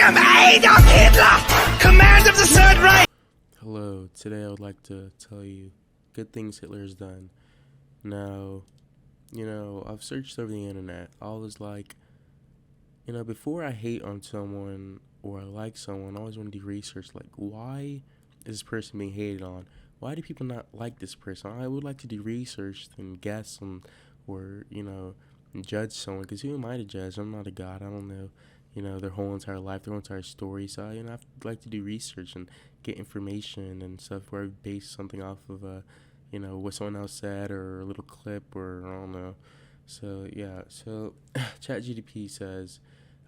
am Adolf Hitler, Command of the Third Reich. Hello, today I would like to tell you good things Hitler has done. Now, I've searched over the internet. I was like, before I hate on someone or I like someone, I always want to do research. Like, why is this person being hated on? Why do people not like this person? I would like to do research and guess them or, judge someone. Because who am I to judge? I'm not a god. I don't know, their whole entire life, their whole entire story. So, I like to do research and get information and stuff where I base something off of, what someone else said or a little clip or I don't know. So, yeah. So, ChatGPT says,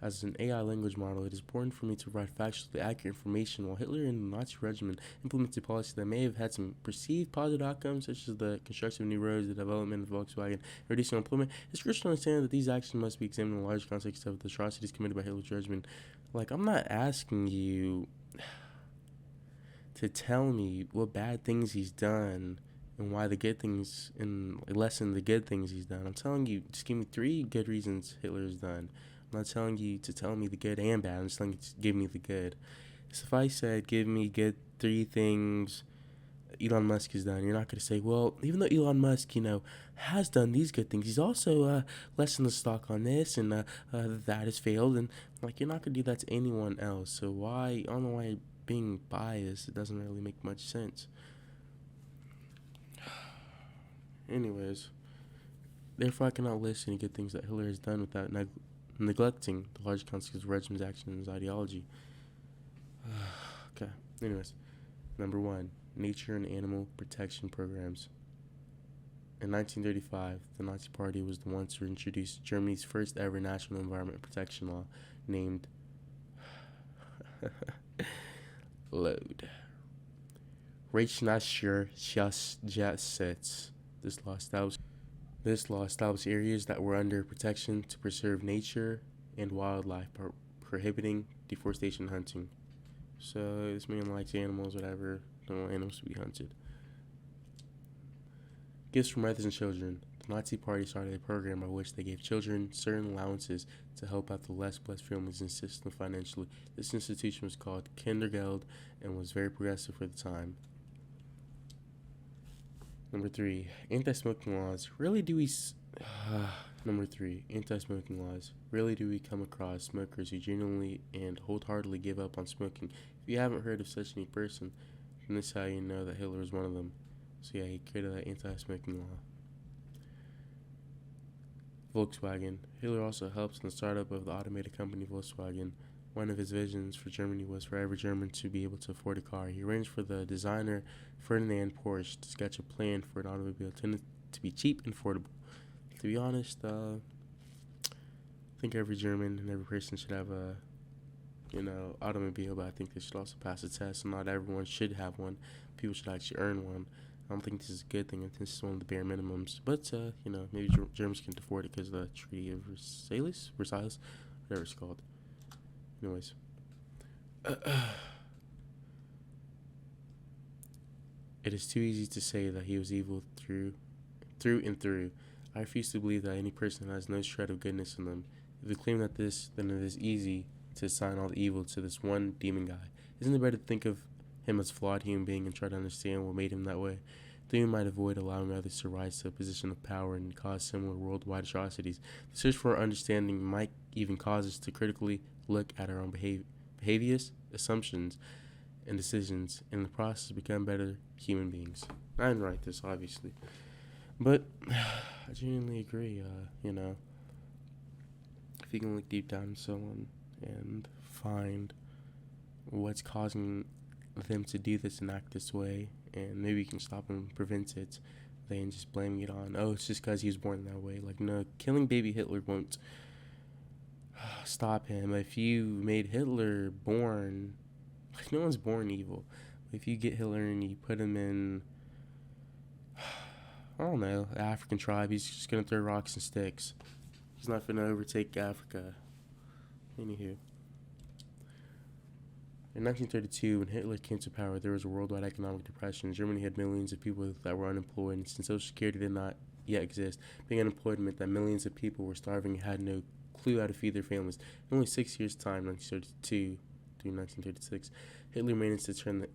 as an AI language model, it is important for me to provide factually accurate information. While Hitler and the Nazi regime implemented policies that may have had some perceived positive outcomes, such as the construction of new roads, the development of Volkswagen, and reducing unemployment, it's crucial to understand that these actions must be examined in the large context of the atrocities committed by Hitler's regime. Like, I'm not asking you to tell me what bad things he's done and why the good things and lessen the good things he's done. I'm telling you, just give me 3 good reasons Hitler's done. I'm not telling you to tell me the good and bad. I'm just telling you to give me the good. So if I said give me good 3 things Elon Musk has done, you're not going to say, well, even though Elon Musk, has done these good things, he's also lessened the stock on this and that has failed. And you're not going to do that to anyone else. So why? I don't know why you're being biased. It doesn't really make much sense. Anyways, therefore I cannot list any good things that Hitler has done without neglecting the large consequences of regime's actions and his ideology. Okay. Anyways, number 1, nature and animal protection programs. In 1935, the Nazi Party was the ones who introduced Germany's first ever national environment protection law, named Load. Rechtsnaturschutzgesetz. This law established areas that were under protection to preserve nature and wildlife, prohibiting deforestation and hunting. So this man likes animals, whatever. Don't want animals to be hunted. Gifts for mothers and children. The Nazi Party started a program by which they gave children certain allowances to help out the less blessed families and assist them financially. This institution was called Kindergeld and was very progressive for the time. Number 3, anti-smoking laws. Number 3, anti-smoking laws. Rarely do we come across smokers who genuinely and wholeheartedly give up on smoking. If you haven't heard of such any person, then this is how you know that Hitler was one of them. So yeah, he created that anti-smoking law. Volkswagen. Hitler also helped in the startup of the automated company Volkswagen. One of his visions for Germany was for every German to be able to afford a car. He arranged for the designer Ferdinand Porsche to sketch a plan for an automobile intended to be cheap and affordable. To be honest, I think every German and every person should have a, automobile, but I think they should also pass a test. And not everyone should have one. People should actually earn one. I don't think this is a good thing. I think this is one of the bare minimums. But, maybe Germans can afford it because of the Treaty of Versailles, whatever it's called. Anyways. It is too easy to say that he was evil through and through. I refuse to believe that any person has no shred of goodness in them. If they claim that then it is easy to assign all the evil to this one demon guy. Isn't it better to think of him as a flawed human being and try to understand what made him that way? Then we might avoid allowing others to rise to a position of power and cause similar worldwide atrocities. The search for understanding might even cause us to critically look at our own behaviors, assumptions, and decisions, and in the process become better human beings. I didn't write this, obviously. But I genuinely agree, if you can look deep down in someone and find what's causing them to do this and act this way, and maybe you can stop and prevent it, than just blaming it on, it's just because he was born that way. Like, no, killing baby Hitler won't stop him. If you made Hitler born, no one's born evil. If you get Hitler and you put him in, I don't know, the African tribe, he's just going to throw rocks and sticks. He's not going to overtake Africa. Anywho. In 1932, when Hitler came to power, there was a worldwide economic depression. Germany had millions of people that were unemployed, and since Social Security did not yet exist, being unemployed meant that millions of people were starving and had no clue how to feed their families. In only 6 years' time, 1932 through 1936, Hitler managed to turn the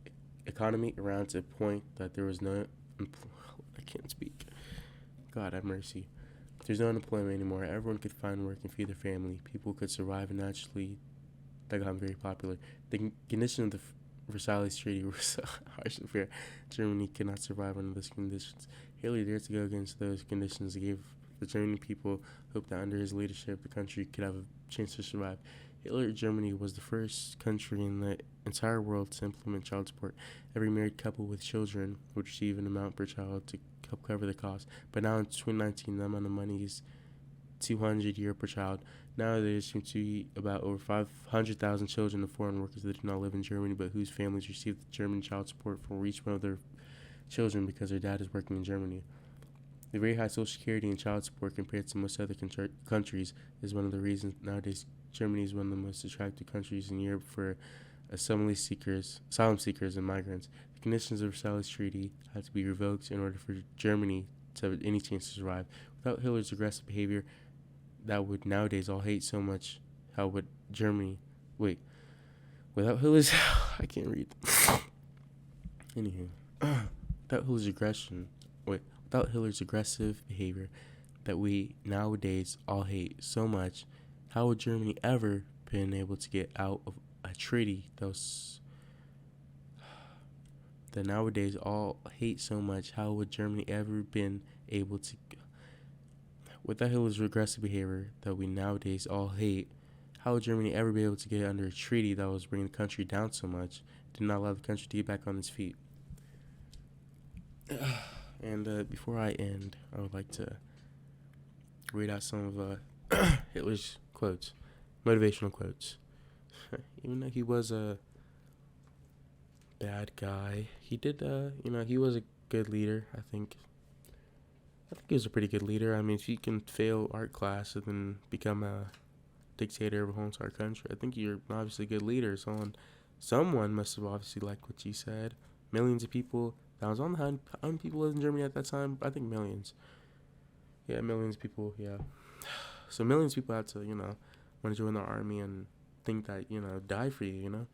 economy around to a point that there was no... I can't speak. God have mercy. There's no unemployment anymore. Everyone could find work and feed their family. People could survive, and naturally, that got very popular. The condition of the Versailles Treaty was so harsh and fair. Germany could not survive under those conditions. Hitler dared to go against those conditions. He gave the German people hope that under his leadership, the country could have a chance to survive. Hitler Germany was the first country in the entire world to implement child support. Every married couple with children would receive an amount per child to help cover the cost. But now in 2019, the amount of money is $200 per child. Now there seems to be about over 500,000 children of foreign workers that do not live in Germany, but whose families receive the German child support for each one of their children because their dad is working in Germany. The very high Social Security and child support compared to most other countries is one of the reasons nowadays Germany is one of the most attractive countries in Europe for asylum seekers and migrants. The conditions of the Versailles Treaty had to be revoked in order for Germany to have any chance to survive. Without Hitler's aggressive behavior that would nowadays all hate so much, how would Germany... Without Hitler's... I can't read. Anywho. Without Hitler's aggressive behavior that we nowadays all hate so much, how would Germany ever been able to get out of a treaty that nowadays all hate so much? How would Germany ever been able to... Without Hitler's regressive behavior that we nowadays all hate, how would Germany ever be able to get under a treaty that was bringing the country down so much, did not allow the country to get back on its feet? And before I end, I would like to read out some of Hitler's quotes, motivational quotes. Even though he was a bad guy, he did, he was a good leader, I think he was a pretty good leader. I mean, if you can fail art class and then become a dictator of a whole entire country, I think you're obviously a good leader. Someone must have obviously liked what you said. Millions of people. How many people lived in Germany at that time? I think millions. Yeah, millions of people, yeah. So millions of people had to, want to join the army and think that, die for you,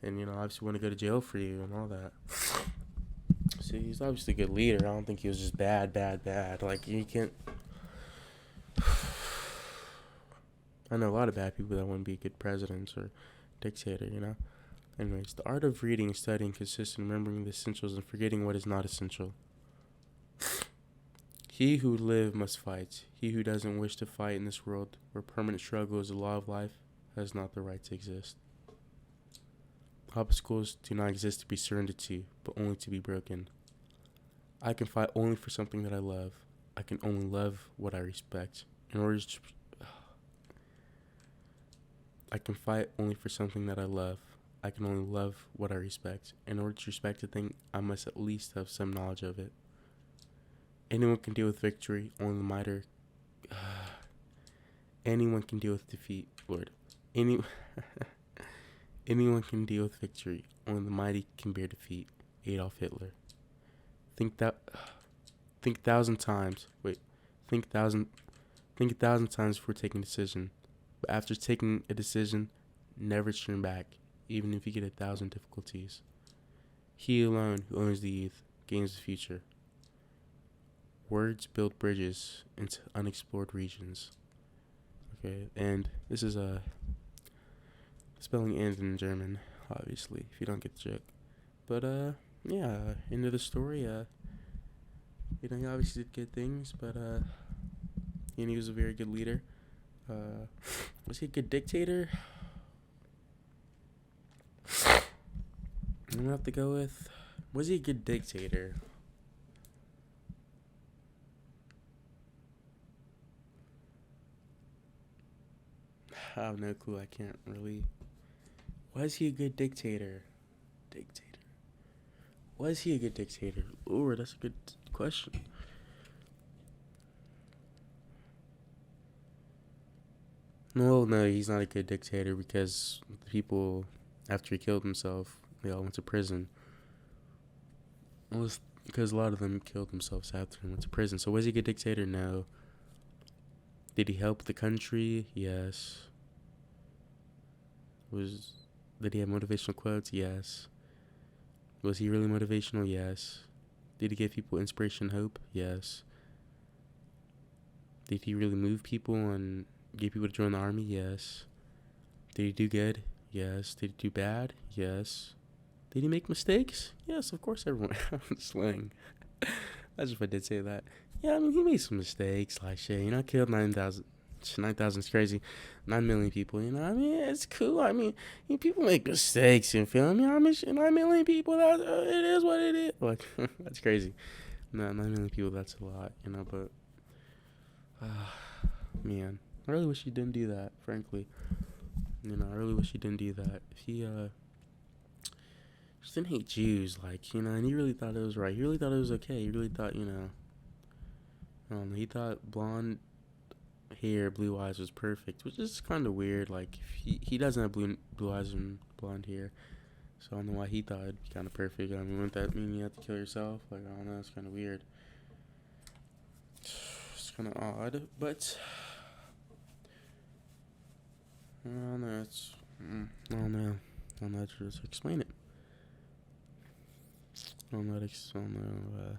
and, obviously want to go to jail for you and all that. So he's obviously a good leader. I don't think he was just bad. Like, you can't... I know a lot of bad people that wouldn't be good presidents or dictator, Anyways, the art of reading and studying consists in remembering the essentials and forgetting what is not essential. He who live must fight. He who doesn't wish to fight in this world, where permanent struggle is the law of life, has not the right to exist. Obstacles do not exist to be surrendered to, but only to be broken. I can fight only for something that I love. I can only love what I respect. I can fight only for something that I love. I can only love what I respect. In order to respect a thing, I must at least have some knowledge of it. Anyone can deal with victory, only the mighty. Anyone can deal with defeat, Lord. Anyone can deal with victory, only the mighty can bear defeat. Adolf Hitler. Think a thousand times before taking a decision. But after taking a decision, never turn back, even if you get 1,000 difficulties. He alone who owns the youth gains the future. Words build bridges into unexplored regions. Okay, and this is spelling ends in German, obviously, if you don't get the joke. But yeah, end of the story. He obviously did good things, but and he was a very good leader. Was he a good dictator? I'm gonna have to go with, was he a good dictator? I have no clue. I can't really. Was he a good dictator? Was he a good dictator? Lord, that's a good question. No, he's not a good dictator because the people, after he killed himself, they all went to prison. It was because a lot of them killed themselves after he went to prison. So was he a good dictator? No. Did he help the country? Yes. Did he have motivational quotes? Yes. Was he really motivational? Yes. Did he give people inspiration, hope? Yes. Did he really move people and get people to join the army? Yes. Did he do good? Yes. Did he do bad? Yes. Did he make mistakes? Yes, of course everyone. Slang. Imagine if I did say that. Yeah, I mean, he made some mistakes, like shit. You know, killed 9,000. 9,000 is crazy. 9 million people, you know. I mean, it's cool. I mean, people make mistakes, you feel me? I mean, 9 million people, it is what it is. Like, that's crazy. No, 9 million people, that's a lot, you know, but, man, I really wish he didn't do that, frankly. You know, I really wish he didn't do that. If he, just didn't hate Jews, like, you know, and he really thought it was right. He really thought it was okay. He really thought, you know, he thought blonde hair, blue eyes was perfect, which is kind of weird. Like, he doesn't have blue eyes and blonde hair, so I don't know why he thought it'd be kind of perfect. I mean, wouldn't that mean you have to kill yourself? Like, I don't know, it's kind of weird. It's kind of odd, but I don't know. I don't know. I don't know how to just explain it. I don't know.